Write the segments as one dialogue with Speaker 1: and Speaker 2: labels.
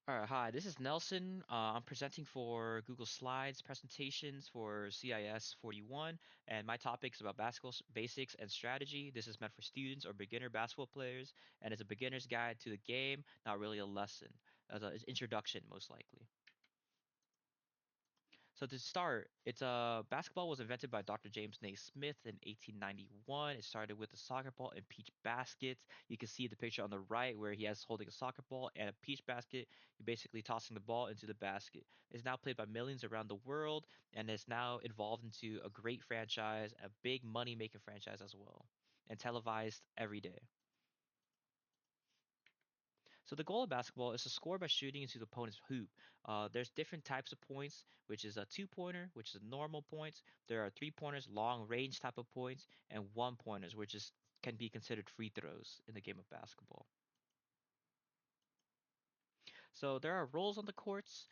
Speaker 1: All right, hi, this is Nelson. I'm presenting for Google Slides presentations for CIS041, and my topic is about basketball basics and strategy. This is meant for students or beginner basketball players, and it's a beginner's guide to the game, not really a lesson, as an introduction, most likely. So to start, it's basketball was invented by Dr. James Naismith in 1891. It started with a soccer ball and peach baskets. You can see the picture on the right where he has holding a soccer ball and a peach basket. You're basically tossing the ball into the basket. It's now played by millions around the world and is now evolved into a great franchise, a big money-making franchise as well, and televised every day. So the goal of basketball is to score by shooting into the opponent's hoop. There's different types of points, which is a two-pointer, which is a normal points. There are three-pointers, long-range type of points, and one-pointers, which is can be considered free throws in the game of basketball. So there are roles on the courts.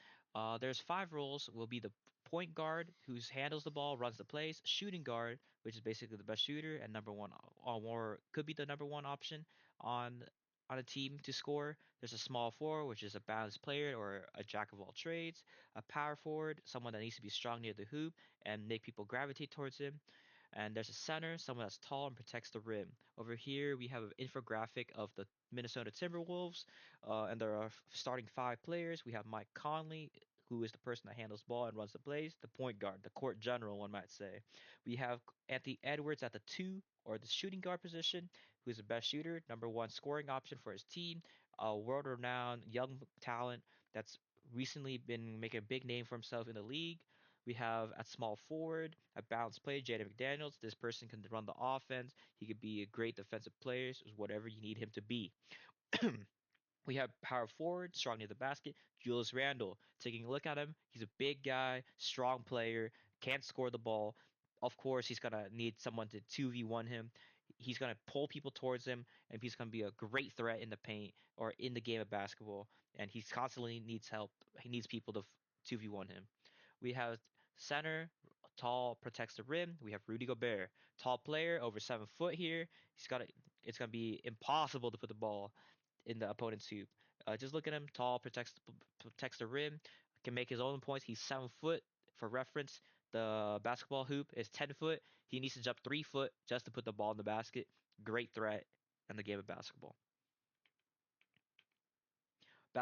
Speaker 1: There's five roles. Will be the point guard, who handles the ball, runs the plays. Shooting guard, which is basically the best shooter and number one, or could be the number one option on on a team to score. There's a small forward, which is a balanced player or a jack of all trades. A power forward, someone that needs to be strong near the hoop and make people gravitate towards him. And there's a center, someone that's tall and protects the rim. Over here, we have an infographic of the Minnesota Timberwolves, and there are starting five players. We have Mike Conley, who is the person that handles the ball and runs the plays, the point guard, the court general, one might say. We have Anthony Edwards at the two, or the shooting guard position, who is the best shooter, number one scoring option for his team, a world renowned young talent that's recently been making a big name for himself in the league. We have at small forward, a balanced player, Jaden McDaniels. This person can run the offense. He could be a great defensive player, whatever you need him to be. We have power forward, strong near the basket, Julius Randle. Taking a look at him, he's a big guy, strong player, can't score the ball. Of course, he's gonna need someone to 2v1 him. He's gonna pull people towards him, and he's gonna be a great threat in the paint or in the game of basketball. And he constantly needs help. He needs people to 2v1 him. We have center, tall, protects the rim. We have Rudy Gobert, tall player, over 7 foot here. He's got it's gonna be impossible to put the ball in the opponent's hoop. Just look at him, tall, protects the rim, can make his own points. He's 7 foot. For reference, the basketball hoop is 10 foot. He needs to jump 3 foot just to put the ball in the basket. Great threat in the game of basketball.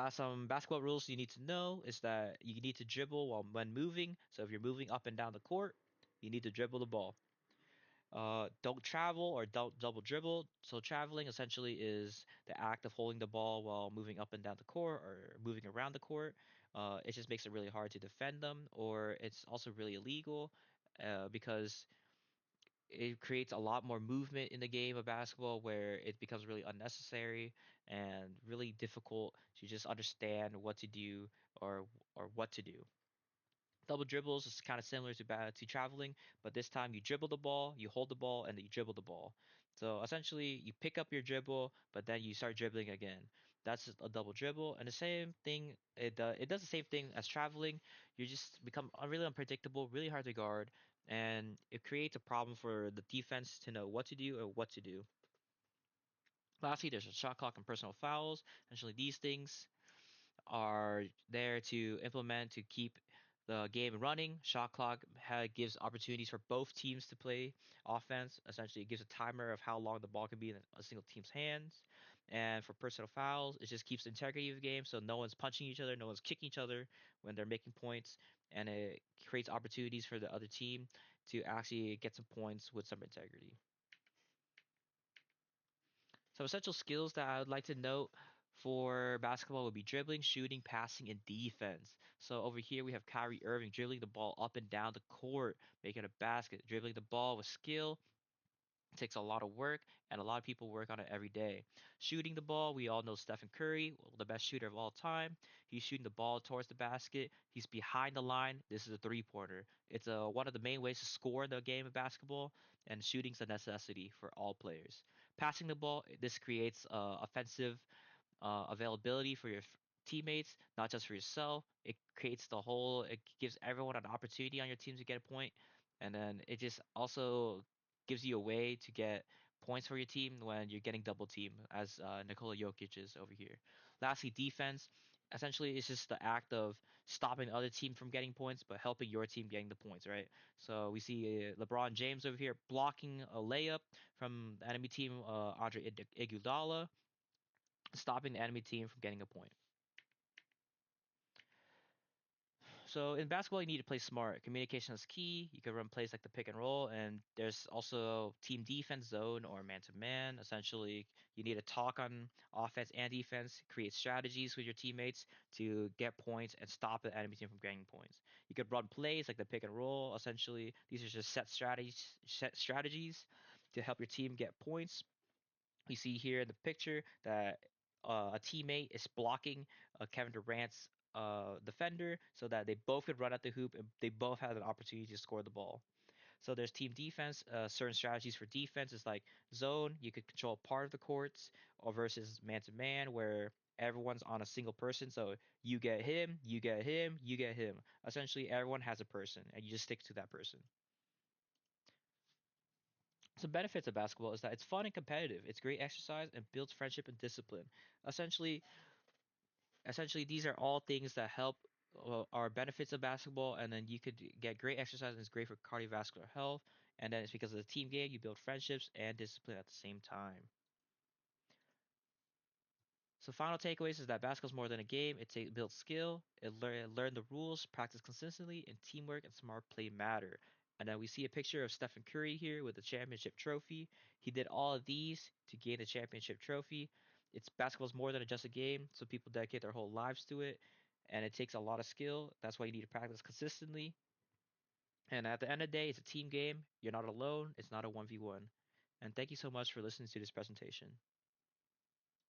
Speaker 1: Some basketball rules you need to know is that you need to dribble when moving. So if you're moving up and down the court, you need to dribble the ball. Don't travel or don't double dribble. So traveling essentially is the act of holding the ball while moving up and down the court or moving around the court. It just makes it really hard to defend them, or it's also really illegal because it creates a lot more movement in the game of basketball where it becomes really unnecessary and really difficult to just understand what to do or what to do. Double dribbles is kind of similar to traveling, but this time you dribble the ball, you hold the ball, and then you dribble the ball. So essentially, you pick up your dribble, but then you start dribbling again. That's a double dribble, and the same thing. It does the same thing as traveling. You just become really unpredictable, really hard to guard, and it creates a problem for the defense to know what to do or what to do. Lastly, there's a shot clock and personal fouls. Essentially, these things are there to implement to keep the game running. Shot clock gives opportunities for both teams to play offense. Essentially, it gives a timer of how long the ball can be in a single team's hands. And for personal fouls, it just keeps the integrity of the game, so no one's punching each other, no one's kicking each other when they're making points, and it creates opportunities for the other team to actually get some points with some integrity. Some essential skills that I would like to note for basketball would be dribbling, shooting, passing, and defense. So over here we have Kyrie Irving dribbling the ball up and down the court, making a basket, dribbling the ball with skill. It takes a lot of work, and a lot of people work on it every day. Shooting the ball, we all know Stephen Curry, the best shooter of all time. He's shooting the ball towards the basket. He's behind the line. This is a three-pointer. It's one of the main ways to score in the game of basketball, and shooting's a necessity for all players. Passing the ball, this creates offensive availability for your teammates, not just for yourself. It creates it gives everyone an opportunity on your team to get a point, and then it just also gives you a way to get points for your team when you're getting double team, as Nikola Jokic is over here. Lastly, defense. Essentially, it's just the act of stopping the other team from getting points, but helping your team getting the points, right? So we see LeBron James over here blocking a layup from the enemy team, Andre Iguodala, stopping the enemy team from getting a point. So in basketball, you need to play smart. Communication is key. You can run plays like the pick and roll, and there's also team defense, zone, or man to man. Essentially, you need to talk on offense and defense, create strategies with your teammates to get points and stop the enemy team from getting points. You could run plays like the pick and roll. Essentially, these are just set strategies to help your team get points. We see here in the picture that a teammate is blocking Kevin Durant's defender so that they both could run at the hoop and they both had an opportunity to score the ball. So there's team defense. Certain strategies for defense is like zone. You could control part of the courts, or versus man to man where everyone's on a single person. So you get him, you get him, you get him. Essentially, everyone has a person, and you just stick to that person. Some benefits of basketball is that it's fun and competitive. It's great exercise and builds friendship and discipline. Essentially, essentially these are all things that help are benefits of basketball, and then you could get great exercise and it's great for cardiovascular health. And then it's because of the team game, you build friendships and discipline at the same time. So final takeaways is that basketball is more than a game. It builds skill, learn the rules, practice consistently, and teamwork and smart play matter. And then we see a picture of Stephen Curry here with the championship trophy. He did all of these to gain the championship trophy. It's basketball's more than just a game, so people dedicate their whole lives to it, and it takes a lot of skill. That's why you need to practice consistently. And at the end of the day, it's a team game. You're not alone. It's not a 1v1. And thank you so much for listening to this presentation.